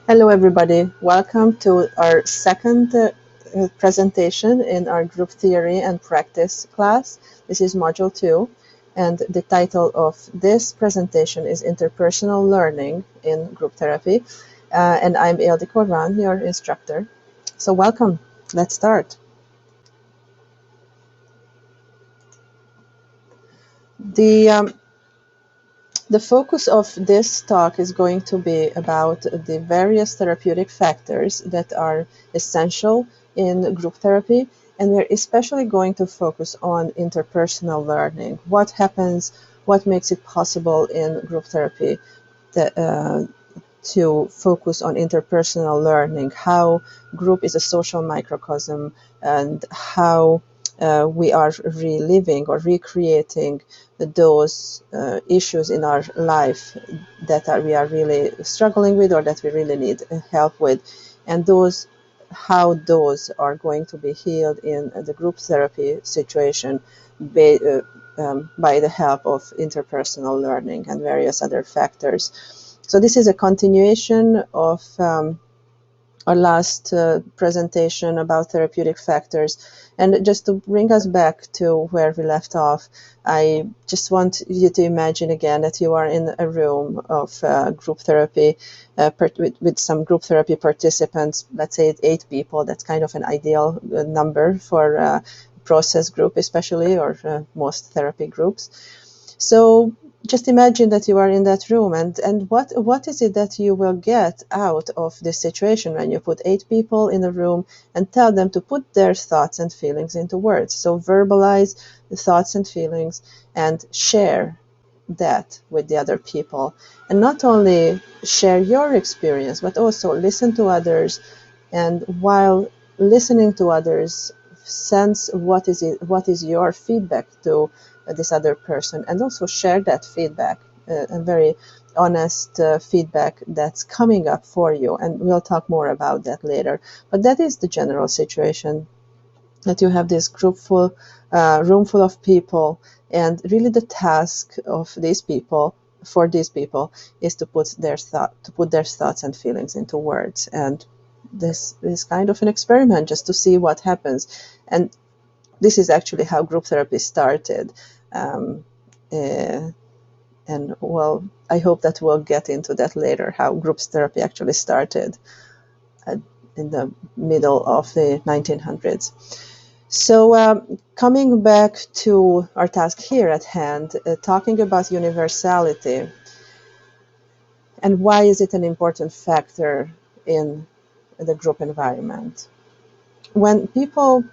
Hello, everybody. Welcome to our second presentation in our group theory and practice class. This is module 2, and the title of this presentation is Interpersonal Learning in Group Therapy. And I'm Ildiko Ran, your instructor. So welcome. Let's start. The focus of this talk is going to be about the various therapeutic factors that are essential in group therapy, and we're especially going to focus on interpersonal learning. What happens, what makes it possible in group therapy to focus on interpersonal learning, how group is a social microcosm, and how we are reliving or recreating those issues in our life that we are really struggling with or that we really need help with, and how those are going to be healed in the group therapy situation by the help of interpersonal learning and various other factors. So this is a continuation of our last presentation about therapeutic factors. And just to bring us back to where we left off, I just want you to imagine again that you are in a room of group therapy with some group therapy participants, let's say 8 people. That's kind of an ideal number for process group especially, or most therapy groups. So just imagine that you are in that room, and what is it that you will get out of this situation when you put 8 people in a room and tell them to put their thoughts and feelings into words. So verbalize the thoughts and feelings and share that with the other people, and not only share your experience but also listen to others, and while listening to others, sense what is your feedback to this other person, and also share that feedback, a very honest feedback that's coming up for you, and we'll talk more about that later. But that is the general situation, that you have this room full of people, and really the task of these people for these people is to put their thoughts and feelings into words. And this is kind of an experiment just to see what happens. And this is actually how group therapy started. Um, uh, and well, I hope that we'll get into that later, how group therapy actually started in the middle of the 1900s. So coming back to our task here at hand, talking about universality, and why is it an important factor in the group environment. When people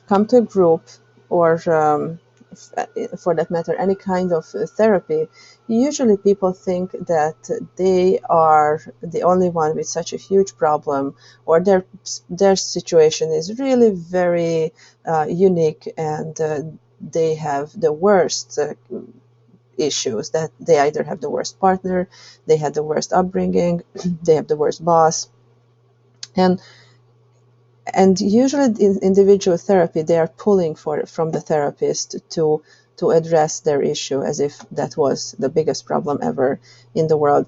come to a group, or for that matter, any kind of therapy, usually people think that they are the only one with such a huge problem, or their situation is really very unique, and they have the worst issues, that they either have the worst partner, they had the worst upbringing, they have the worst boss, and usually in individual therapy they are pulling from the therapist to address their issue, as if that was the biggest problem ever in the world.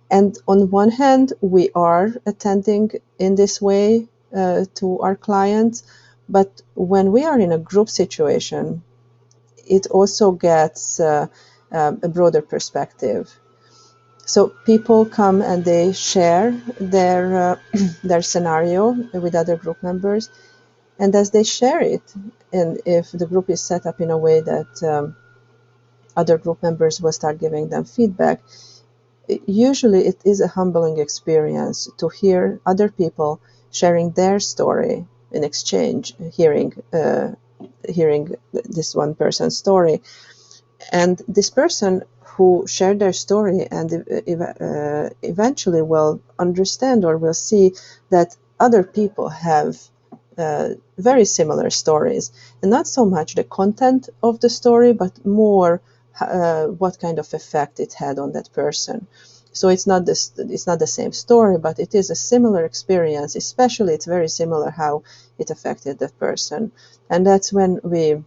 And on one hand, we are attending in this way to our clients, but when we are in a group situation, it also gets a broader perspective. So people come and they share their scenario with other group members, and as they share it, and if the group is set up in a way that other group members will start giving them feedback, usually it is a humbling experience to hear other people sharing their story in exchange, hearing this one person's story. And this person who shared their story and eventually will understand or will see that other people have very similar stories, and not so much the content of the story, but more what kind of effect it had on that person. So it's not the same story, but it is a similar experience. Especially, it's very similar how it affected that person, and that's when we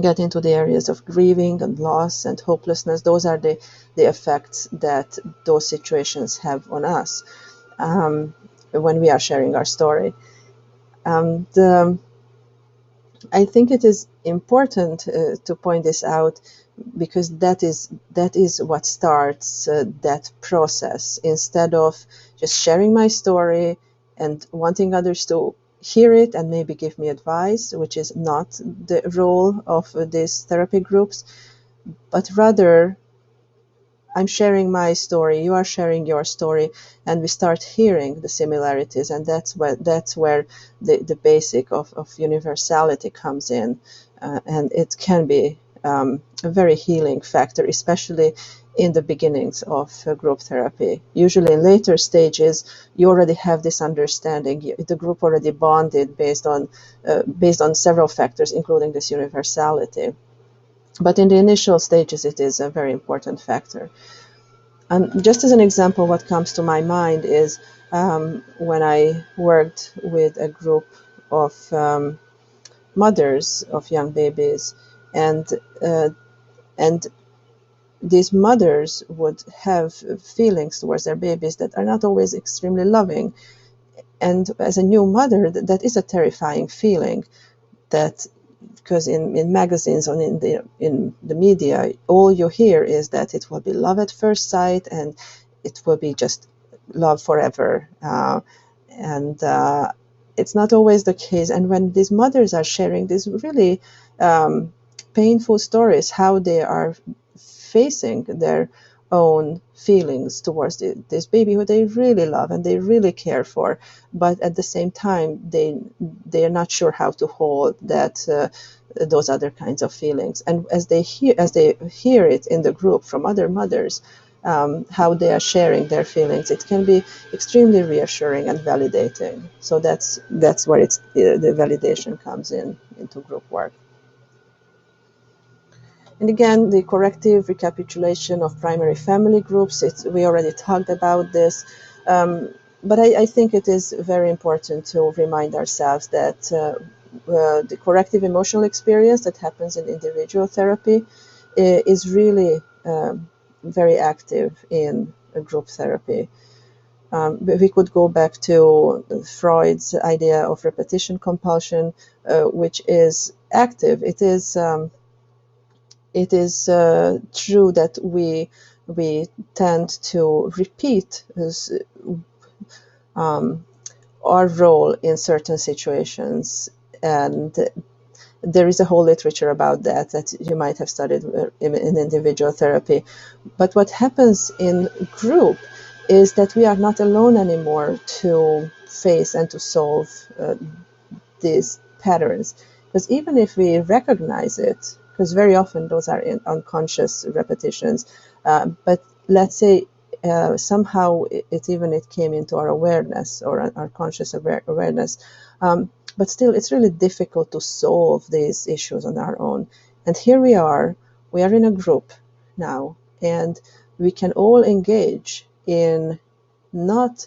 get into the areas of grieving and loss and hopelessness. Those are the effects that those situations have on us when we are sharing our story. And I think it is important to point this out, because that is what starts that process. Instead of just sharing my story and wanting others to hear it and maybe give me advice, which is not the role of these therapy groups, but rather I'm sharing my story, you are sharing your story, and we start hearing the similarities, and that's where the basic of universality comes in, and it can be a very healing factor, especially in the beginnings of group therapy. Usually in later stages, you already have this understanding. The group already bonded based on several factors, including this universality. But in the initial stages, it is a very important factor. And just as an example, what comes to my mind is when I worked with a group of mothers of young babies, and uh, and these mothers would have feelings towards their babies that are not always extremely loving. And as a new mother, that is a terrifying feeling. That because in magazines or in the media, all you hear is that it will be love at first sight and it will be just love forever, and it's not always the case. And when these mothers are sharing these really painful stories, how they are facing their own feelings towards this baby who they really love and they really care for, but at the same time they are not sure how to hold that those other kinds of feelings. And as they hear it in the group from other mothers, how they are sharing their feelings, it can be extremely reassuring and validating. So that's where the validation comes into group work. And again, the corrective recapitulation of primary family groups, we already talked about this, but I think it is very important to remind ourselves that the corrective emotional experience that happens in individual therapy is really very active in group therapy. We could go back to Freud's idea of repetition compulsion, which is active. It is true that we tend to repeat our role in certain situations, and there is a whole literature about that you might have studied in individual therapy. But what happens in group is that we are not alone anymore to face and to solve these patterns. Because even if we recognize it, because very often those are unconscious repetitions, but let's say somehow it came into our awareness or our conscious awareness, but still it's really difficult to solve these issues on our own. And here we are in a group now, and we can all engage in not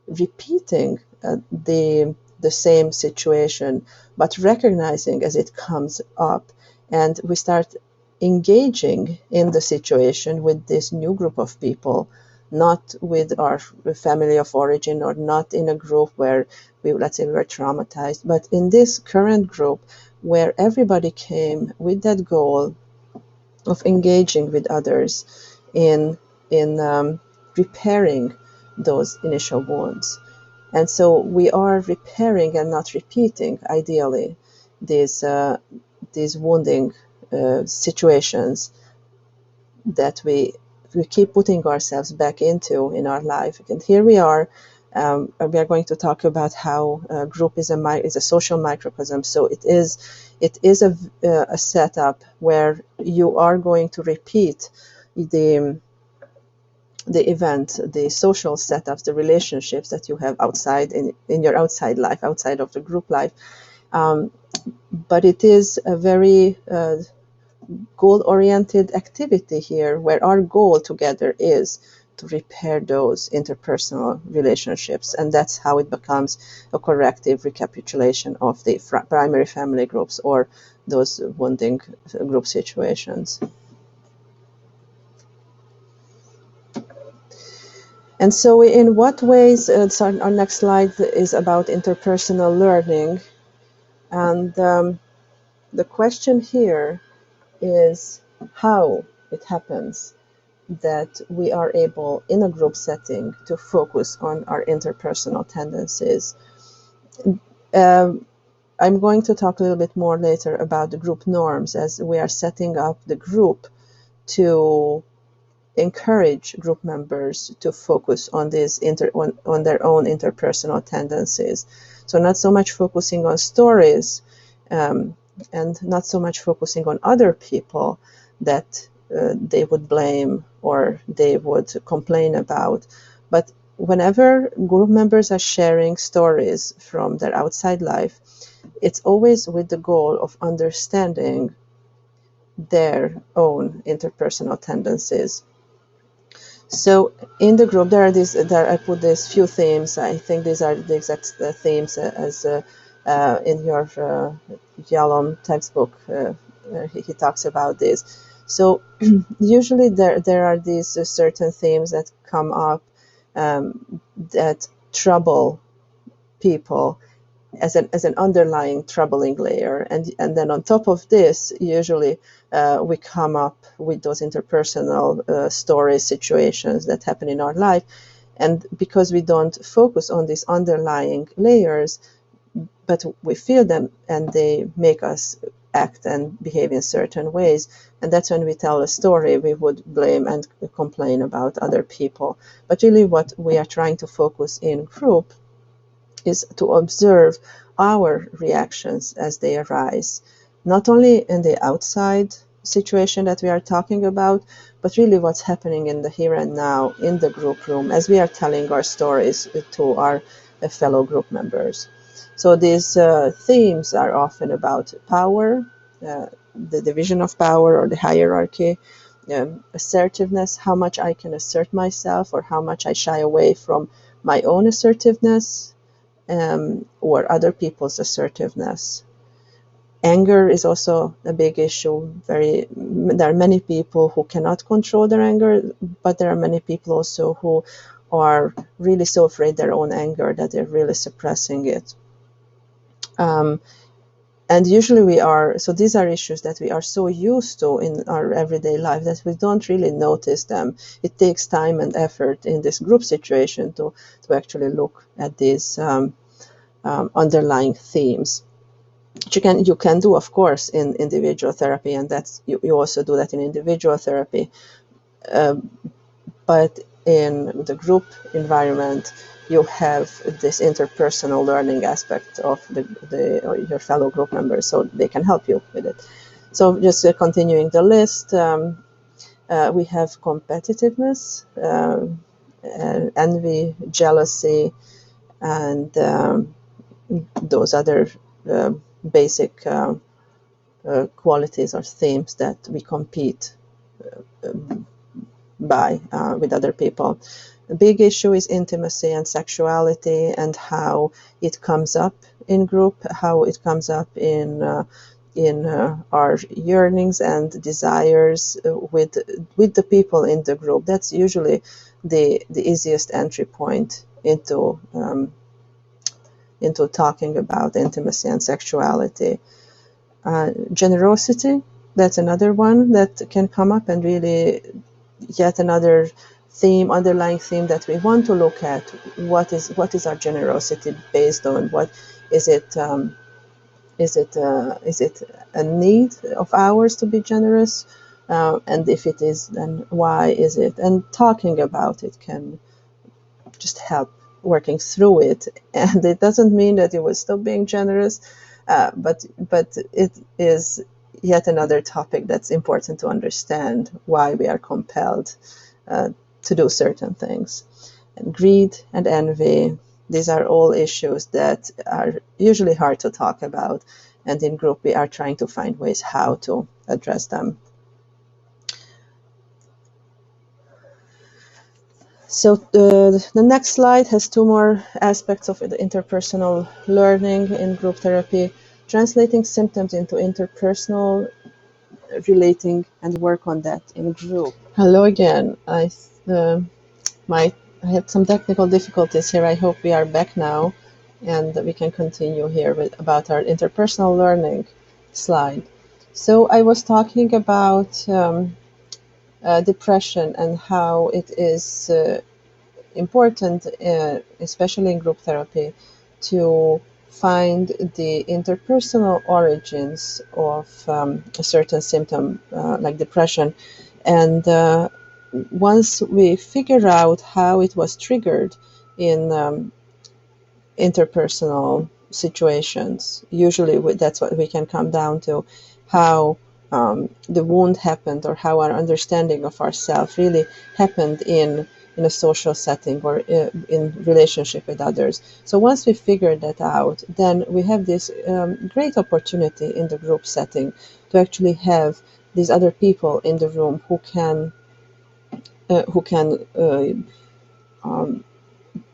repeating the same situation, but recognizing as it comes up, and we start engaging in the situation with this new group of people, not with our family of origin, or not in a group where let's say we were traumatized, but in this current group where everybody came with that goal of engaging with others in repairing those initial wounds. And so we are repairing and not repeating, ideally, these wounding situations that we keep putting ourselves back into in our life. And here we are going to talk about how group is a social microcosm. So it is a setup where you are going to repeat the event, the social setups, the relationships that you have outside in your outside life, outside of the group life. But it is a very goal-oriented activity here, where our goal together is to repair those interpersonal relationships, and that's how it becomes a corrective recapitulation of the primary family groups or those wounding group situations. And so in what ways, so our next slide is about interpersonal learning, and the question here is how it happens that we are able, in a group setting, to focus on our interpersonal tendencies. I'm going to talk a little bit more later about the group norms, as we are setting up the group to encourage group members to focus on these on their own interpersonal tendencies. So not so much focusing on stories, and not so much focusing on other people that they would blame or they would complain about. But whenever group members are sharing stories from their outside life, it's always with the goal of understanding their own interpersonal tendencies. So in the group, I put these few themes. I think these are the exact themes as in your Yalom textbook. He talks about this. So usually there are these certain themes that come up that trouble people as an underlying troubling layer, and then on top of this, usually we come up with those interpersonal stories, situations that happen in our life, and because we don't focus on these underlying layers, but we feel them and they make us act and behave in certain ways, and that's when we tell a story, we would blame and complain about other people. But really what we are trying to focus in group is to observe our reactions as they arise, not only in the outside situation that we are talking about, but really what's happening in the here and now in the group room as we are telling our stories to our fellow group members. So these themes are often about power, the division of power or the hierarchy, assertiveness, how much I can assert myself or how much I shy away from my own assertiveness, or other people's assertiveness. Anger is also a big issue. There are many people who cannot control their anger, but there are many people also who are really so afraid their own anger that they're really suppressing it. And usually so these are issues that we are so used to in our everyday life that we don't really notice them. It takes time and effort in this group situation to actually look at these underlying themes. Which you can do, of course, in individual therapy, and that's you also do that in individual therapy. But in the group environment, you have this interpersonal learning aspect of your fellow group members, so they can help you with it. So just continuing the list, we have competitiveness, envy, jealousy, and those other basic qualities or themes that we compete by with other people. The big issue is intimacy and sexuality and how it comes up in group, how it comes up in our yearnings and desires with the people in the group. That's usually the easiest entry point into talking about intimacy and sexuality. Generosity, that's another one that can come up, and really yet another theme, underlying theme that we want to look at. What is our generosity based on? What is it? Is it a need of ours to be generous? And if it is, then why is it? And talking about it can just help working through it. And it doesn't mean that you will stop being generous, but it is yet another topic that's important to understand why we are compelled to do certain things. And greed and envy, these are all issues that are usually hard to talk about, and in group we are trying to find ways how to address them. The next slide has two more aspects of the interpersonal learning in group therapy: translating symptoms into interpersonal relating and work on that in group. Hello again. I had some technical difficulties here. I hope we are back now and we can continue here about our interpersonal learning slide. So I was talking about depression and how it is important, especially in group therapy, to find the interpersonal origins of a certain symptom like depression. And once we figure out how it was triggered in interpersonal situations, usually that's what we can come down to, how the wound happened, or how our understanding of ourselves really happened in a social setting or in relationship with others. So once we figure that out, then we have this great opportunity in the group setting to actually have these other people in the room who can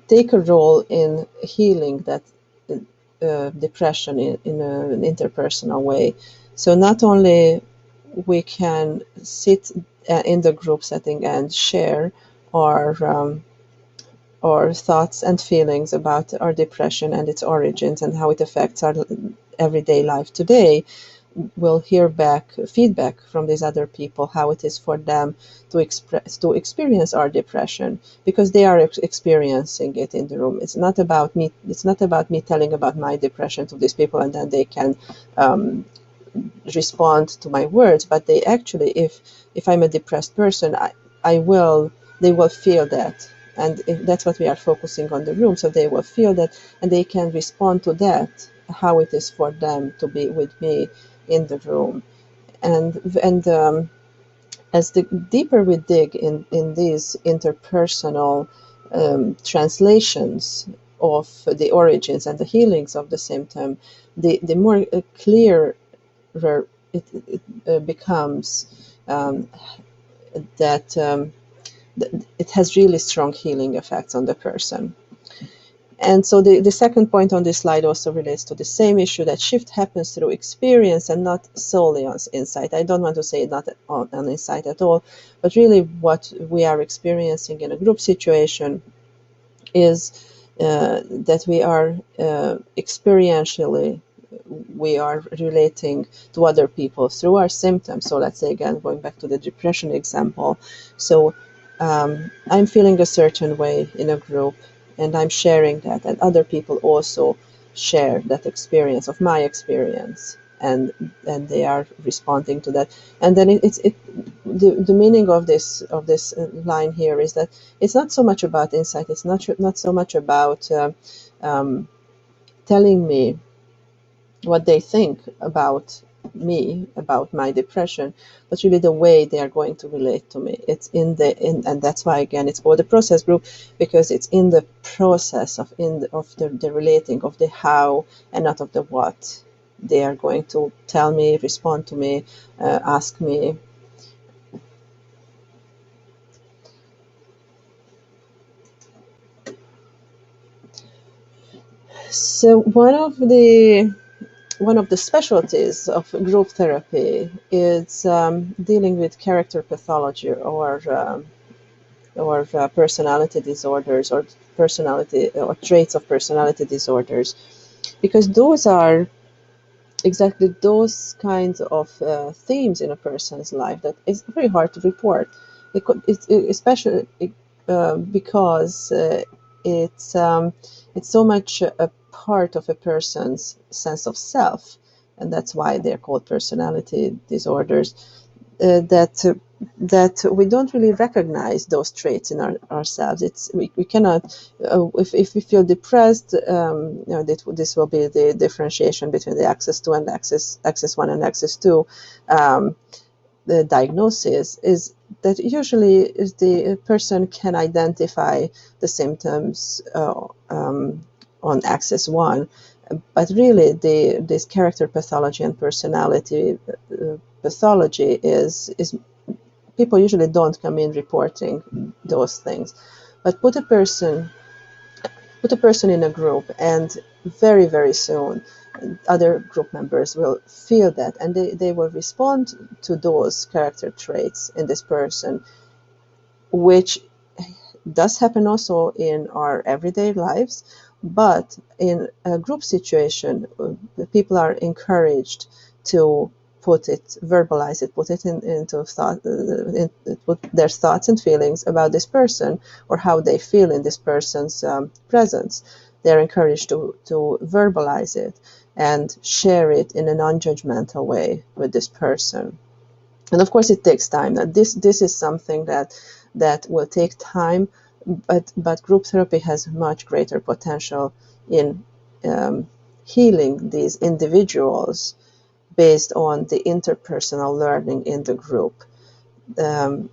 take a role in healing that depression in an interpersonal way. So not only we can sit in the group setting and share our thoughts and feelings about our depression and its origins and how it affects our everyday life today, we'll hear back feedback from these other people, how it is for them to experience our depression, because they are experiencing it in the room. It's not about me telling about my depression to these people and then they can respond to my words, but they actually, if I'm a depressed person, they will feel that, and that's what we are focusing on the room. So they will feel that and they can respond to that, how it is for them to be with me in the room. And as the deeper we dig in these interpersonal translations of the origins and the healings of the symptom, the more clear it becomes that it has really strong healing effects on the person. And so the second point on this slide also relates to the same issue, that shift happens through experience and not solely on insight. I don't want to say not on insight at all, but really what we are experiencing in a group situation is that we are experientially, we are relating to other people through our symptoms. So let's say, again, going back to the depression example. So I'm feeling a certain way in a group, and I'm sharing that, and other people also share that experience of my experience, and they are responding to that. And then the meaning of this line here is that it's not so much about insight. It's not so much about telling me what they think about me, about my depression, but really the way they are going to relate to me. It's and that's why, again, it's called the process group, because it's in the process of the relating of the how and not of the what. They are going to tell me, respond to me, ask me. So one of the specialties of group therapy is dealing with character pathology or personality disorders, or personality or traits of personality disorders, because those are exactly those kinds of themes in a person's life that is very hard to report. Especially because it's so much a part of a person's sense of self, and that's why they're called personality disorders. That we don't really recognize those traits in ourselves. We cannot. If we feel depressed, this will be the differentiation between the axis 2 and axis 1 and axis 2. The diagnosis is that usually the person can identify the symptoms on axis 1, but really this character pathology and personality pathology is people usually don't come in reporting those things. But put a person in a group, and very, very soon other group members will feel that, and they will respond to those character traits in this person, which does happen also in our everyday lives. But in a group situation, people are encouraged to verbalize it, put it into thought, put their thoughts and feelings about this person, or how they feel in this person's presence. They're encouraged to verbalize it and share it in a non-judgmental way with this person. And of course, it takes time. Now, this is something that will take time, but group therapy has much greater potential in healing these individuals based on the interpersonal learning in the group than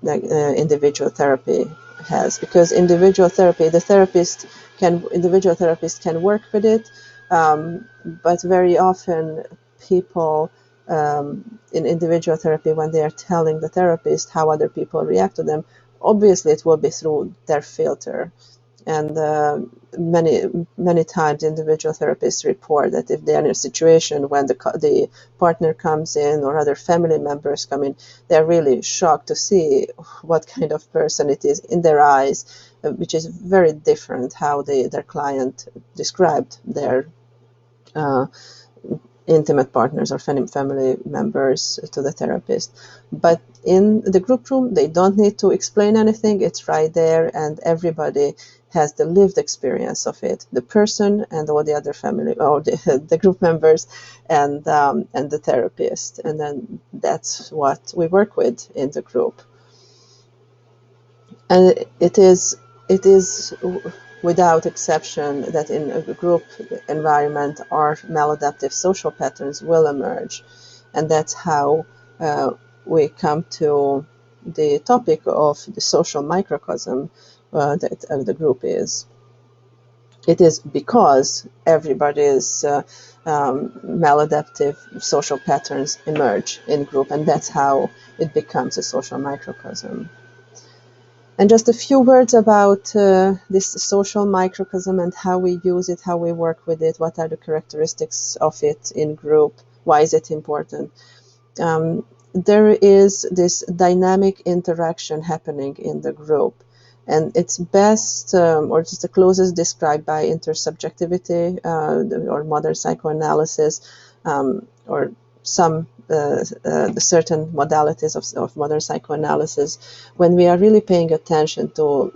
individual therapy has. Because individual therapy, individual therapists can work with it, but very often people in individual therapy, when they are telling the therapist how other people react to them, obviously it will be through their filter. And many times individual therapists report that if they are in a situation when the partner comes in or other family members come in, they're really shocked to see what kind of person it is in their eyes, which is very different how their client described their intimate partners or family members to the therapist. But in the group room, they don't need to explain anything. It's right there, and everybody has the lived experience of it, the person and all the other family or the group members and the therapist. And then that's what we work with in the group. And it is without exception that in a group environment, our maladaptive social patterns will emerge. And that's how we come to the topic of the social microcosm that the group is. It is because everybody's maladaptive social patterns emerge in group, and that's how it becomes a social microcosm. And just a few words about this social microcosm and how we use it, how we work with it, what are the characteristics of it in group, why is it important. There is this dynamic interaction happening in the group, and it's best, or it's the closest described by intersubjectivity or modern psychoanalysis, or some the certain modalities of modern psychoanalysis, when we are really paying attention to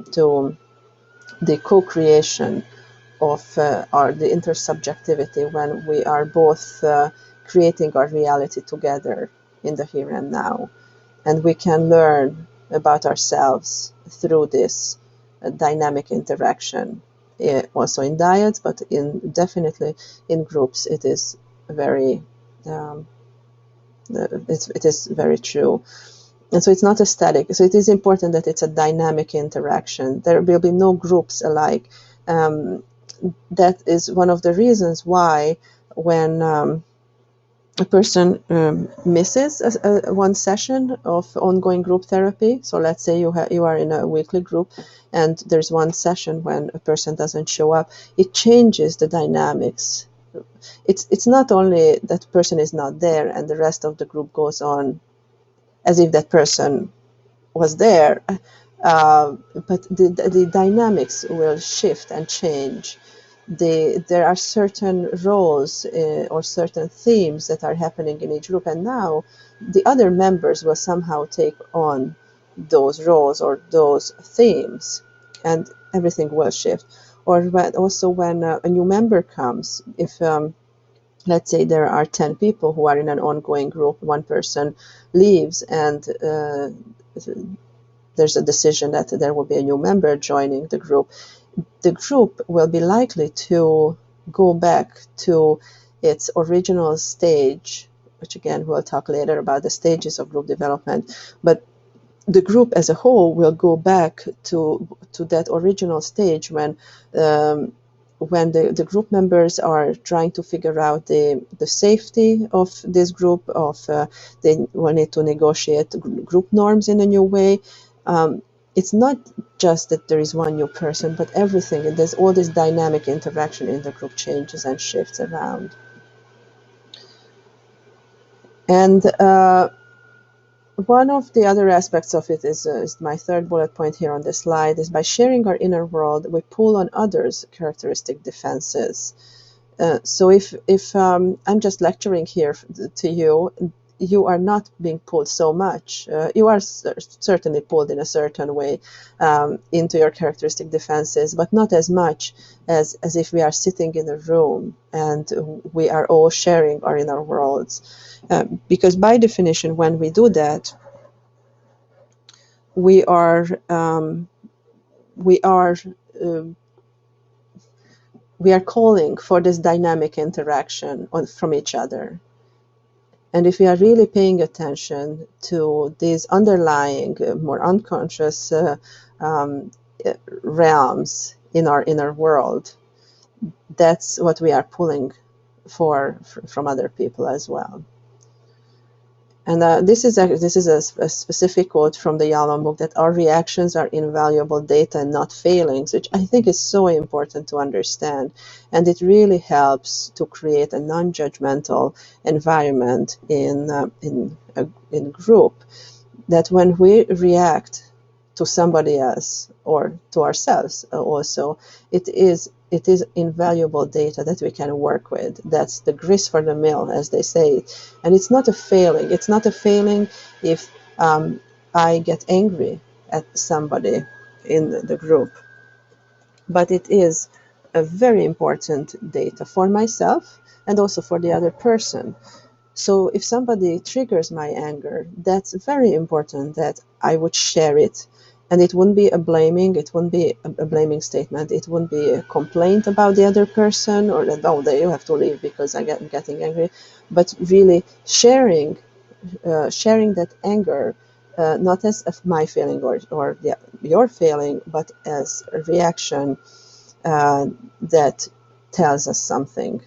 the co-creation of the intersubjectivity, when we are both creating our reality together in the here and now, and we can learn about ourselves through this dynamic interaction, also in dyads, but definitely in groups. It is very it is very true. And so it's not a static. So it is important that it's a dynamic interaction. There will be no groups alike. That is one of the reasons why when a person misses one session of ongoing group therapy, so let's say you are in a weekly group and there's one session when a person doesn't show up, it changes the dynamics. It's not only that person is not there and the rest of the group goes on as if that person was there, but the dynamics will shift and change. There are certain roles or certain themes that are happening in each group, and now the other members will somehow take on those roles or those themes, and everything will shift. Or when a new member comes, if let's say there are 10 people who are in an ongoing group, one person leaves and there's a decision that there will be a new member joining the group will be likely to go back to its original stage, which again, we'll talk later about the stages of group development, but the group as a whole will go back to that original stage when the group members are trying to figure out the safety of this group, they will need to negotiate group norms in a new way. it's not just that there is one new person, but everything, and there's all this dynamic interaction in the group changes and shifts around. And one of the other aspects of it is my third bullet point here on the slide, is by sharing our inner world, we pull on others' characteristic defenses. So if I'm just lecturing here to you, you are not being pulled so much. You are certainly pulled in a certain way into your characteristic defenses, but not as much as if we are sitting in a room and we are all sharing our inner worlds. Because by definition, when we do that, we are we are calling for this dynamic interaction from each other. And if we are really paying attention to these underlying, more unconscious realms in our inner world, that's what we are pulling for from other people as well. And this is a specific quote from the Yalom book, that our reactions are invaluable data and not failings, which I think is so important to understand. And it really helps to create a non-judgmental environment in a group, that when we react to somebody else or to ourselves also, it is invaluable data that we can work with. That's the grist for the mill, as they say. And it's not a failing. It's not a failing if I get angry at somebody in the group. But it is a very important data for myself and also for the other person. So if somebody triggers my anger, that's very important that I would share it. And it wouldn't be a blaming, it wouldn't be a blaming statement, it wouldn't be a complaint about the other person, or that, oh, you have to leave because I'm getting angry. But really sharing that anger, not as my feeling or your feeling, but as a reaction that tells us something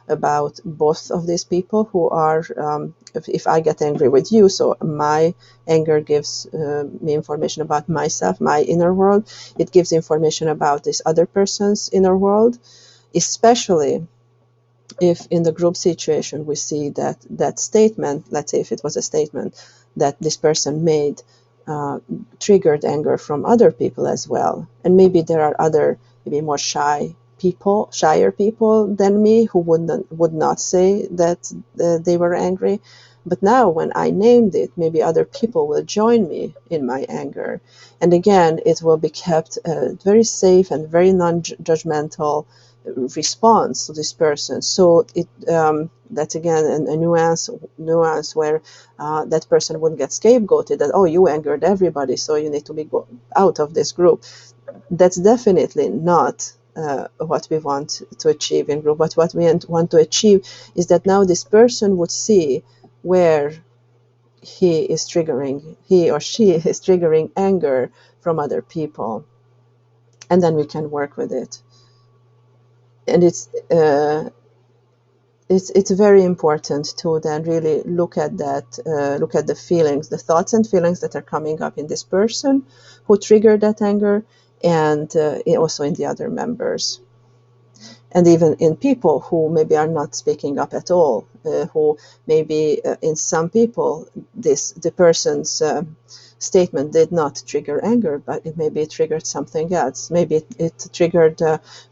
about both of these people who are, if I get angry with you, so my anger gives me information about myself, my inner world. It gives information about this other person's inner world, especially if in the group situation we see that statement, let's say if it was a statement that this person made, triggered anger from other people as well. And maybe there are other, maybe more shyer people than me who would not say that they were angry. But now when I named it, maybe other people will join me in my anger. And again, it will be kept very safe and very non-judgmental response to this person. So that's again a nuance where that person wouldn't get scapegoated, that, oh, you angered everybody, so you need to be out of this group. That's definitely not what we want to achieve in group. But what we want to achieve is that now this person would see where he or she is triggering anger from other people, and then we can work with it. And it's very important to then really look at the feelings, the thoughts and feelings that are coming up in this person who triggered that anger, and also in the other members. And even in people who maybe are not speaking up at all, who maybe in some people, the person's statement did not trigger anger, but it triggered something else. Maybe it triggered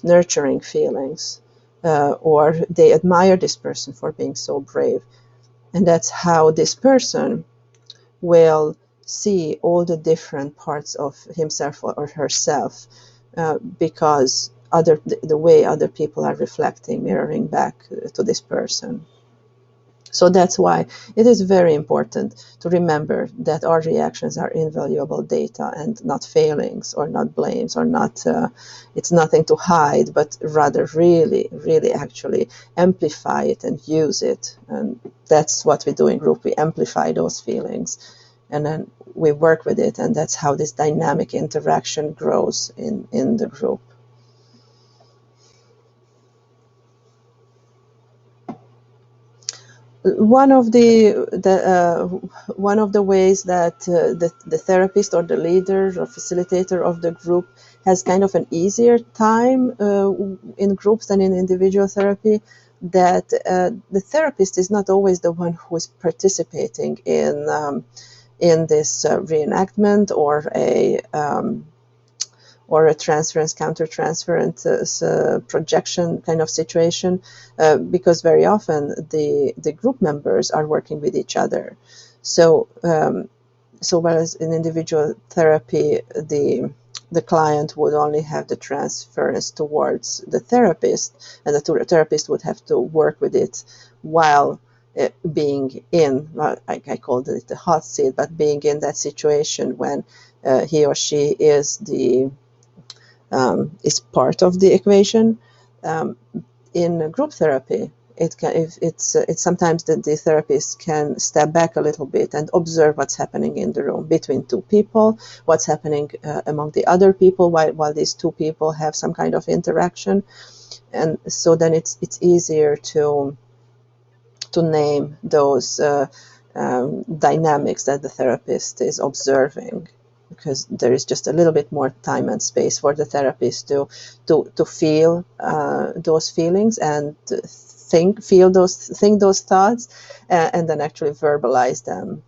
nurturing feelings, or they admire this person for being so brave. And that's how this person will see all the different parts of himself or herself, because the way other people are reflecting, mirroring back to this person. So that's why it is very important to remember that our reactions are invaluable data and not failings or not blames, or not, it's nothing to hide, but rather really, really actually amplify it and use it. And that's what we do in group. We amplify those feelings and then we work with it. And that's how this dynamic interaction grows in the group. one of one of the ways that the therapist or the leader or facilitator of the group has kind of an easier time in groups than in individual therapy, that the therapist is not always the one who is participating in this reenactment or a transference, counter-transference projection kind of situation, because very often the group members are working with each other. So, so whereas in individual therapy, the client would only have the transference towards the therapist, and the therapist would have to work with it while being in, I called it the hot seat, but being in that situation when he or she is part of the equation. In group therapy, it's sometimes the therapist can step back a little bit and observe what's happening in the room between two people, what's happening among the other people while these two people have some kind of interaction, and so then it's easier to name those dynamics that the therapist is observing, because there is just a little bit more time and space for the therapist to feel those feelings and think those thoughts, and then actually verbalize them.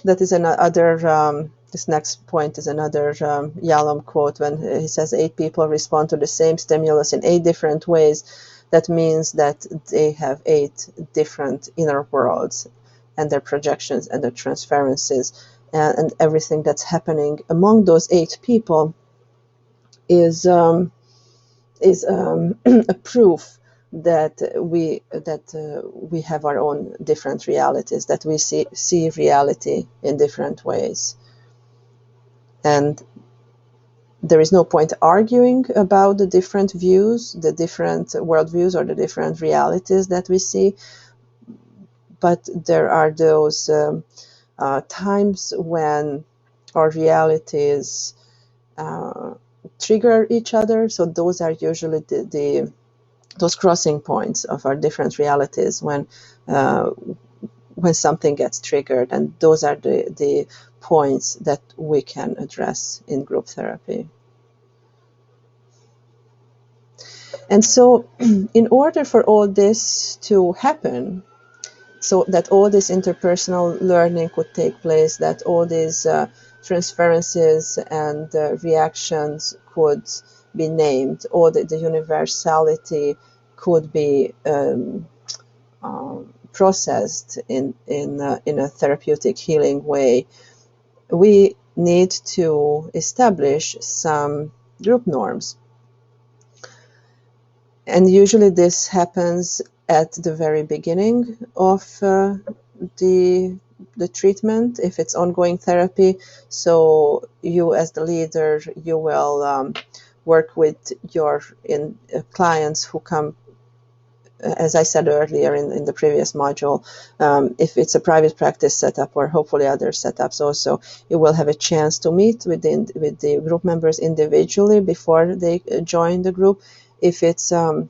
That is another. This next point is another Yalom quote when he says 8 people respond to the same stimulus in 8 different ways. That means that they have 8 different inner worlds and their projections and their transferences, and everything that's happening among those 8 people is a proof that we have our own different realities, that we see reality in different ways. And there is no point arguing about the different views, the different worldviews, or the different realities that we see. But there are those times when our realities trigger each other. So those are usually those crossing points of our different realities when something gets triggered, and those are the points that we can address in group therapy. And so in order for all this to happen, so that all this interpersonal learning could take place, that all these transferences and reactions could be named, or the universality could be processed in a therapeutic healing way, we need to establish some group norms. And usually this happens at the very beginning of the treatment, if it's ongoing therapy. So you, as the leader, you will work with your clients who come, as I said earlier in the previous module, if it's a private practice setup, or hopefully other setups also, you will have a chance to meet with the group members individually before they join the group. If it's a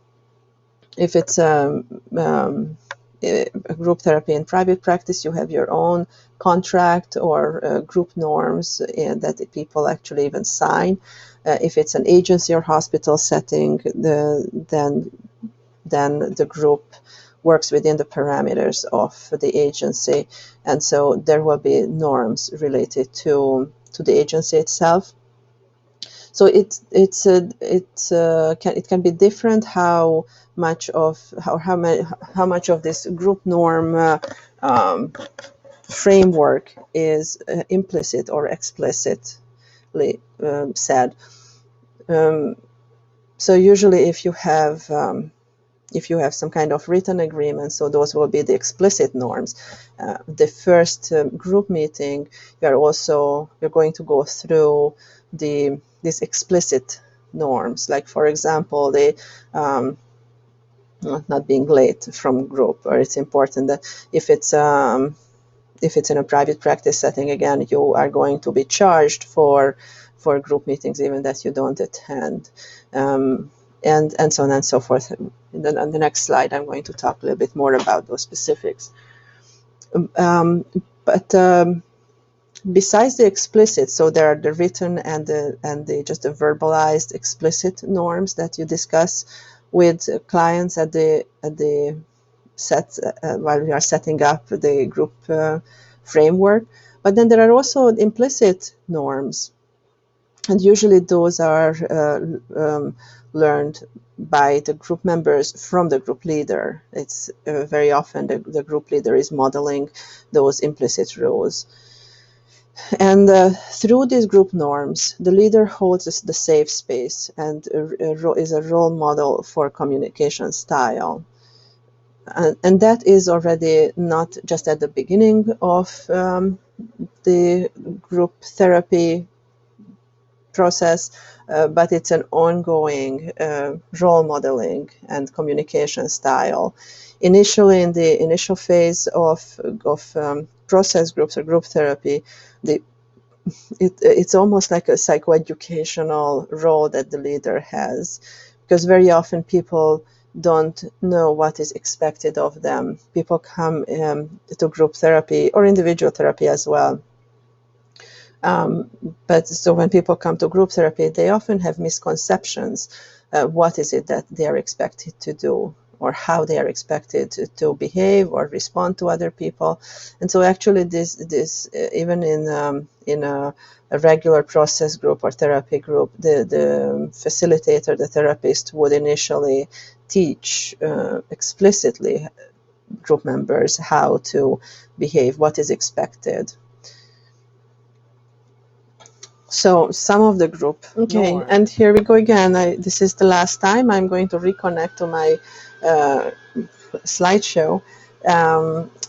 group therapy in private practice, you have your own contract or group norms that people actually even sign. If it's an agency or hospital setting, then the group works within the parameters of the agency, and so there will be norms related to the agency itself. So it can be different how much of this group norm framework is implicit or explicitly said. So usually, if you have some kind of written agreement, so those will be the explicit norms. The first group meeting, you're going to go through these explicit norms, like for example, not being late from group, or it's important that if it's in a private practice setting, again, you are going to be charged for group meetings even that you don't attend. and so on and so forth. On the next slide, I'm going to talk a little bit more about those specifics. But besides the explicit, so there are the written and the just the verbalized explicit norms that you discuss with clients at the set while we are setting up the group framework. But then there are also implicit norms, and usually those are learned by the group members from the group leader. It's very often the group leader is modeling those implicit rules. And through these group norms, the leader holds the safe space and is a role model for communication style. And that is already not just at the beginning of the group therapy process, but it's an ongoing role modeling and communication style. Initially, in the initial phase of process groups or group therapy, it's almost like a psychoeducational role that the leader has, because very often people don't know what is expected of them. People come to group therapy or individual therapy as well. But so when people come to group therapy, they often have misconceptions. What is it that they are expected to do, or how they are expected to behave or respond to other people? And so actually this even in a regular process group or therapy group, the facilitator, the therapist, would initially teach explicitly group members how to behave, what is expected. So some of the group, okay, and here we go again. This is the last time I'm going to reconnect to my slideshow.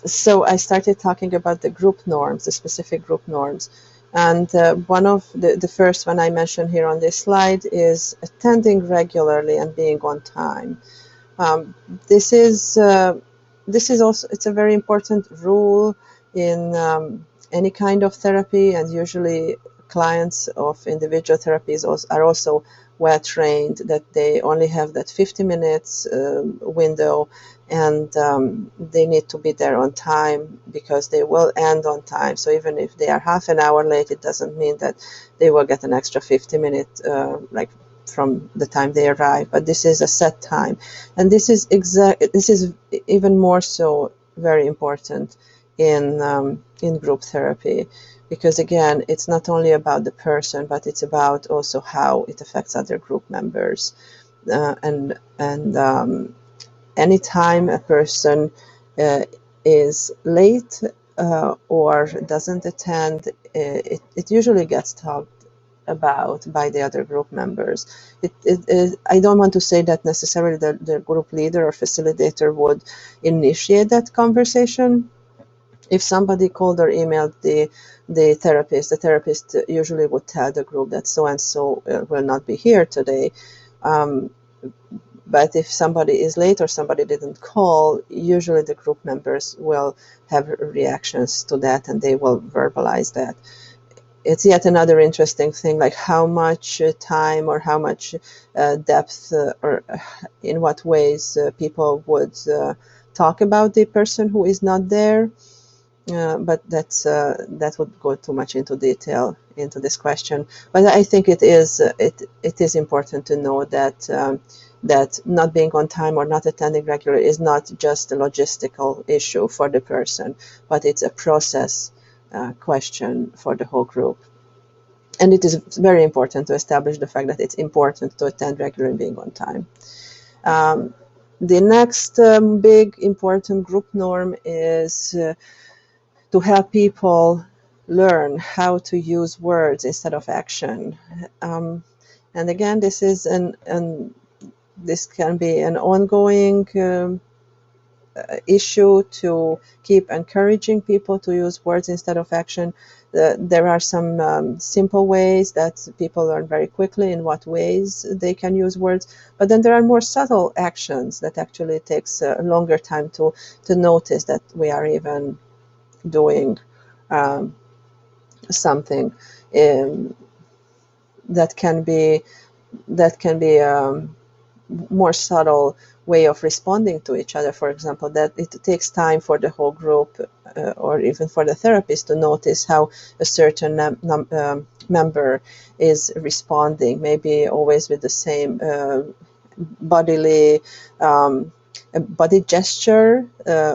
So I started talking about the group norms, the specific group norms. And one of the first one I mentioned here on this slide is attending regularly and being on time. This is also, it's a very important rule in any kind of therapy, and usually clients of individual therapies are also well trained that they only have that 50 minutes window, and they need to be there on time because they will end on time. So even if they are half an hour late, it doesn't mean that they will get an extra 50 minutes like from the time they arrive, but this is a set time. And this is even more so very important in group therapy, because again, it's not only about the person, but it's about also how it affects other group members. And anytime a person is late or doesn't attend, it usually gets talked about by the other group members. I don't want to say that necessarily the group leader or facilitator would initiate that conversation. If somebody called or emailed the therapist usually would tell the group that so and so will not be here today. But if somebody is late or somebody didn't call, usually the group members will have reactions to that and they will verbalize that. It's yet another interesting thing, like how much time or how much depth or in what ways people would talk about the person who is not there. But that would go too much into detail into this question. But I think it is important to know that that not being on time or not attending regularly is not just a logistical issue for the person, but it's a process question for the whole group. And it is very important to establish the fact that it's important to attend regularly and being on time. The next big important group norm is to help people learn how to use words instead of action. And again, this is this can be an ongoing issue to keep encouraging people to use words instead of action. There are some simple ways that people learn very quickly in what ways they can use words, but then there are more subtle actions that actually takes a longer time to notice that we are even doing something that can be more subtle way of responding to each other. For example, that it takes time for the whole group or even for the therapist to notice how a certain member is responding, maybe always with the same bodily body gesture,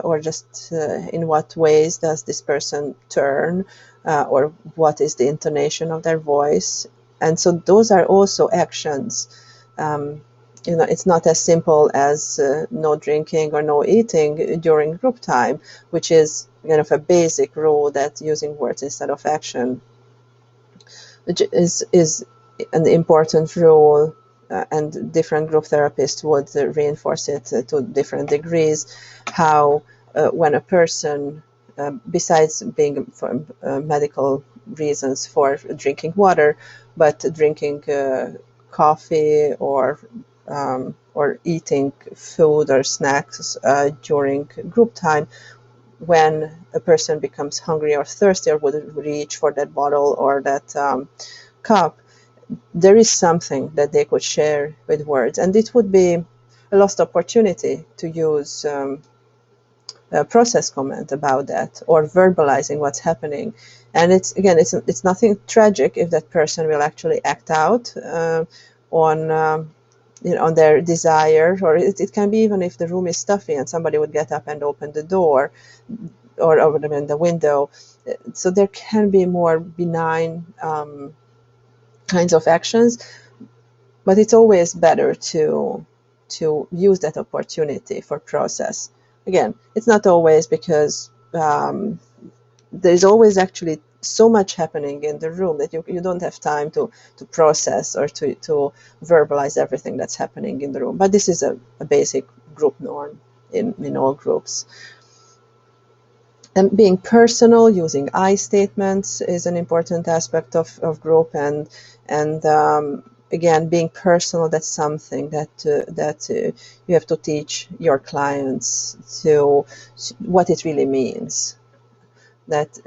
or just in what ways does this person turn, or what is the intonation of their voice. And so those are also actions. It's not as simple as no drinking or no eating during group time, which is kind of a basic rule that using words instead of action, which is an important rule, and different group therapists would reinforce it to different degrees. How when a person, besides being for medical reasons for drinking water, but drinking coffee or eating food or snacks during group time, when a person becomes hungry or thirsty or would reach for that bottle or that cup, there is something that they could share with words, and it would be a lost opportunity to use a process comment about that or verbalizing what's happening. And it's nothing tragic if that person will actually act out on on their desire, or it can be even if the room is stuffy and somebody would get up and open the door or open the window. So there can be more benign kinds of actions, but it's always better to use that opportunity for process. Again, it's not always, because there's always actually so much happening in the room that you don't have time to process or to verbalize everything that's happening in the room. But this is a basic group norm in all groups. And being personal, using I statements is an important aspect of group, and again, being personal, that's something that you have to teach your clients to what it really means. That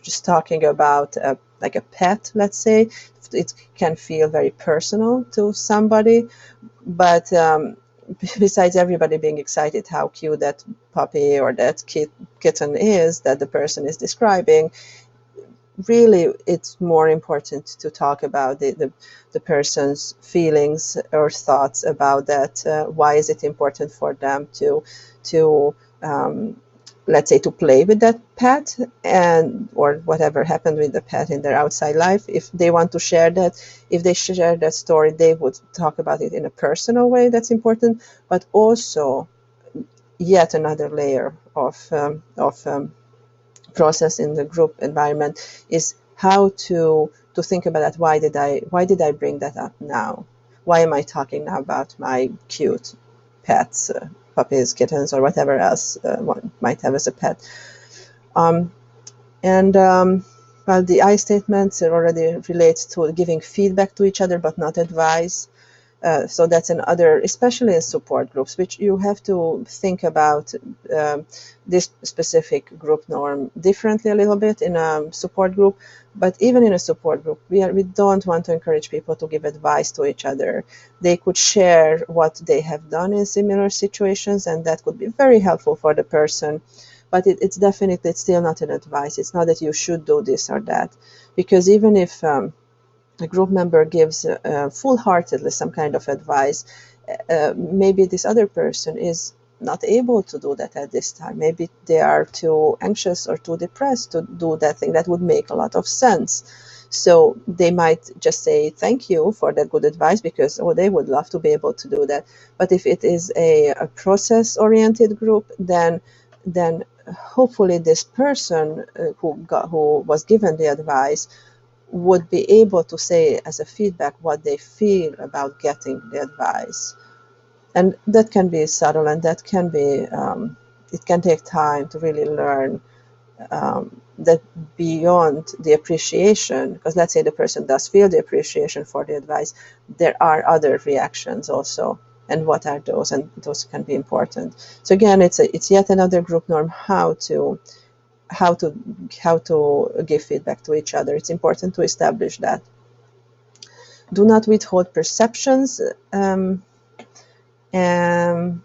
just talking about like a pet, let's say, it can feel very personal to somebody, but besides everybody being excited how cute that puppy or that kitten is that the person is describing, really it's more important to talk about the person's feelings or thoughts about that. Why is it important for them to let's say to play with that pet, and or whatever happened with the pet in their outside life. If they want to share that, if they share that story, they would talk about it in a personal way. That's important. But also yet another layer of process in the group environment is how to think about that. Why did I bring that up now? Why am I talking now about my cute pets, puppies, kittens, or whatever else one might have as a pet? Well, the I statements already relate to giving feedback to each other, but not advice. So that's another, especially in support groups, which you have to think about this specific group norm differently a little bit in a support group. But even in a support group, we don't want to encourage people to give advice to each other. They could share what they have done in similar situations, and that could be very helpful for the person. But it's definitely, it's still not an advice. It's not that you should do this or that, because even if a group member gives full-heartedly some kind of advice, maybe this other person is not able to do that at this time. Maybe they are too anxious or too depressed to do that thing that would make a lot of sense. So they might just say thank you for that good advice, because they would love to be able to do that. But if it is a process-oriented group, then hopefully this person who was given the advice would be able to say as a feedback what they feel about getting the advice. And that can be subtle, and that can be, it can take time to really learn that beyond the appreciation, because let's say the person does feel the appreciation for the advice, there are other reactions also. And what are those? And those can be important. So again, it's yet another group norm, how to give feedback to each other. It's important to establish that. Do not withhold perceptions. And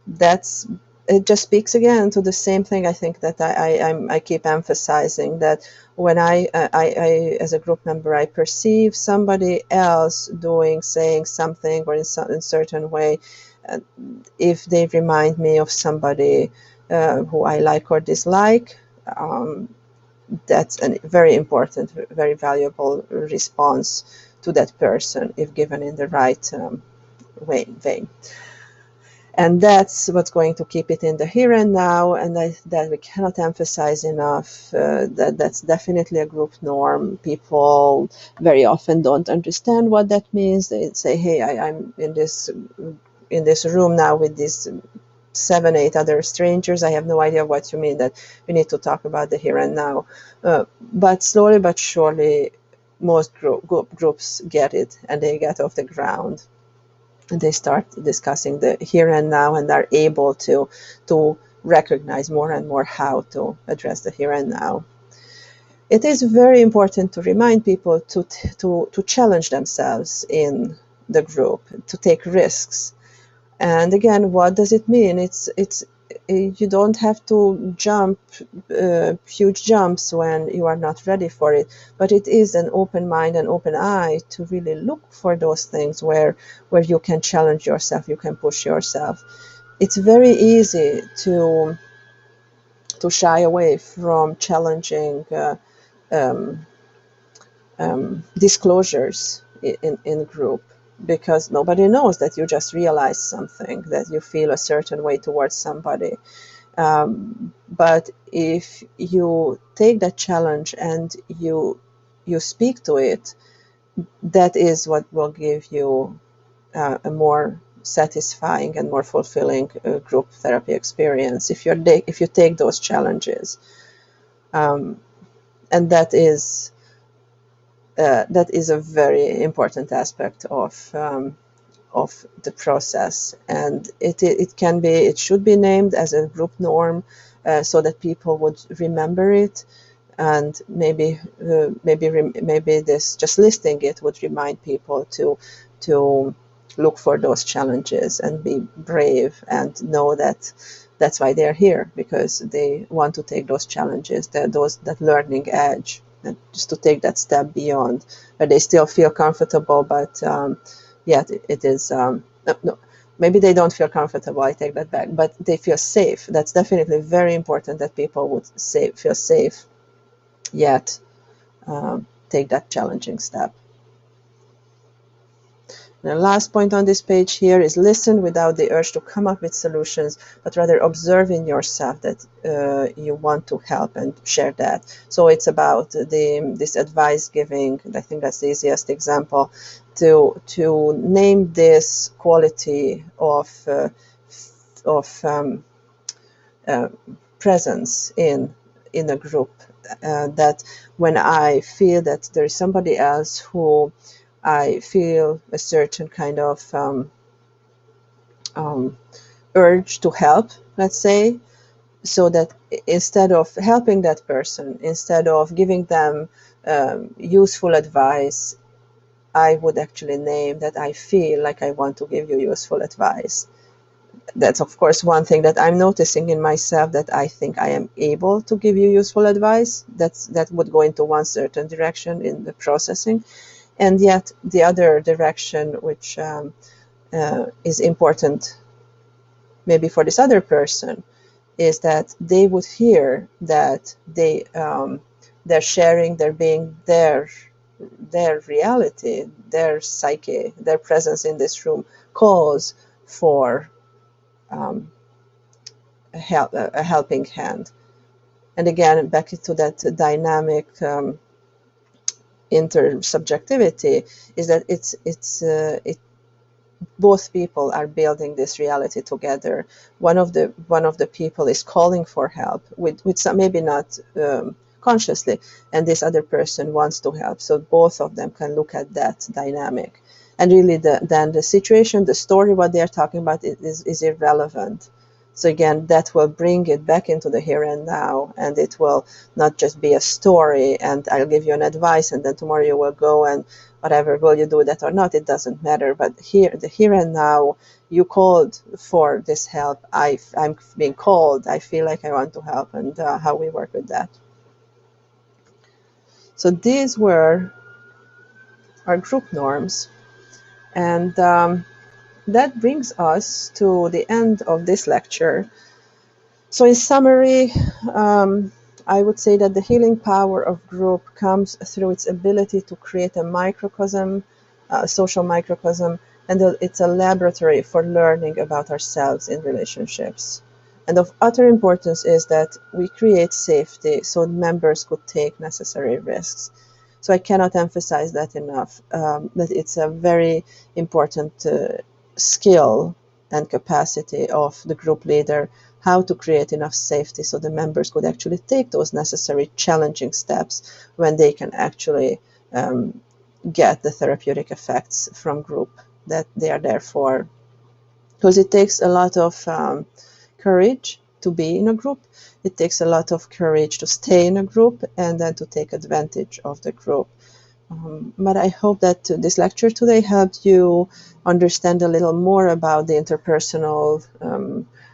that's it. Just speaks again to the same thing I think that I keep emphasizing, that when I as a group member, I perceive somebody else doing, saying something or in a certain way, uh, if they remind me of somebody who I like or dislike, um, that's a very important, very valuable response to that person if given in the right vein. And that's what's going to keep it in the here and now. And that we cannot emphasize enough, that that's definitely a group norm. People very often don't understand what that means. They say, hey, I'm in this room now with these 7, 8 other strangers. I have no idea what you mean that we need to talk about the here and now. But slowly but surely, most groups get it, and they get off the ground, and they start discussing the here and now, and are able to recognize more and more how to address the here and now. It is very important to remind people to challenge themselves in the group, to take risks. And again, what does it mean? It's you don't have to jump huge jumps when you are not ready for it, but it is an open mind and open eye to really look for those things where you can challenge yourself, you can push yourself. It's very easy to shy away from challenging um, disclosures in group, because nobody knows that you just realized something, that you feel a certain way towards somebody. But if you take that challenge and you speak to it, that is what will give you a more satisfying and more fulfilling group therapy experience, if you take those challenges. And that is a very important aspect of the process, and it should be named as a group norm, so that people would remember it, and maybe this, just listing it, would remind people to look for those challenges and be brave, and know that that's why they're here, because they want to take those challenges, that learning edge, and just to take that step beyond, where they still feel comfortable, but yet it is no, maybe they don't feel comfortable, I take that back, but they feel safe. That's definitely very important, that people would feel safe, yet take that challenging step. And the last point on this page here is listen without the urge to come up with solutions, but rather observe in yourself that you want to help, and share that. So it's about this advice giving. I think that's the easiest example, to name this quality of presence in a group, that when I feel that there is somebody else who I feel a certain kind of urge to help, let's say, so that instead of helping that person, instead of giving them useful advice, I would actually name that I feel like I want to give you useful advice. That's, of course, one thing that I'm noticing in myself, that I think I am able to give you useful advice. That would go into one certain direction in the processing. And yet the other direction, which is important maybe for this other person, is that they would hear that they're sharing, they're being their reality, their psyche, their presence in this room calls for a helping hand. And again, back to that dynamic intersubjectivity, is that both people are building this reality together. One of the people is calling for help with some, maybe not consciously, and this other person wants to help. So both of them can look at that dynamic, and really then the situation, the story, what they are talking about is irrelevant. So again, that will bring it back into the here and now, and it will not just be a story and I'll give you an advice and then tomorrow you will go and whatever, will you do that or not, it doesn't matter. But the here and now, you called for this help, I'm being called, I feel like I want to help, and how we work with that. So these were our group norms, and that brings us to the end of this lecture. So in summary, I would say that the healing power of group comes through its ability to create a microcosm, a social microcosm, and it's a laboratory for learning about ourselves in relationships. And of utter importance is that we create safety so members could take necessary risks. So I cannot emphasize that enough, that it's a very important skill and capacity of the group leader, how to create enough safety so the members could actually take those necessary challenging steps when they can actually get the therapeutic effects from group that they are there for. Because it takes a lot of courage to be in a group. It takes a lot of courage to stay in a group and then to take advantage of the group. But I hope that this lecture today helped you understand a little more about the interpersonal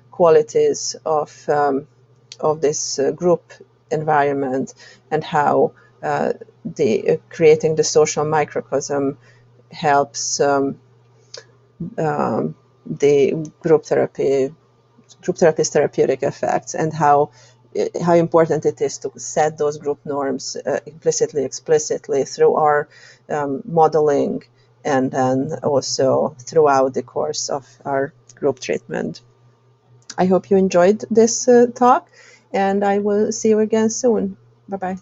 qualities of this group environment, and how creating the social microcosm helps the group therapy's therapeutic effects, and how important it is to set those group norms implicitly, explicitly through our modeling, and then also throughout the course of our group treatment. I hope you enjoyed this talk, and I will see you again soon. Bye-bye.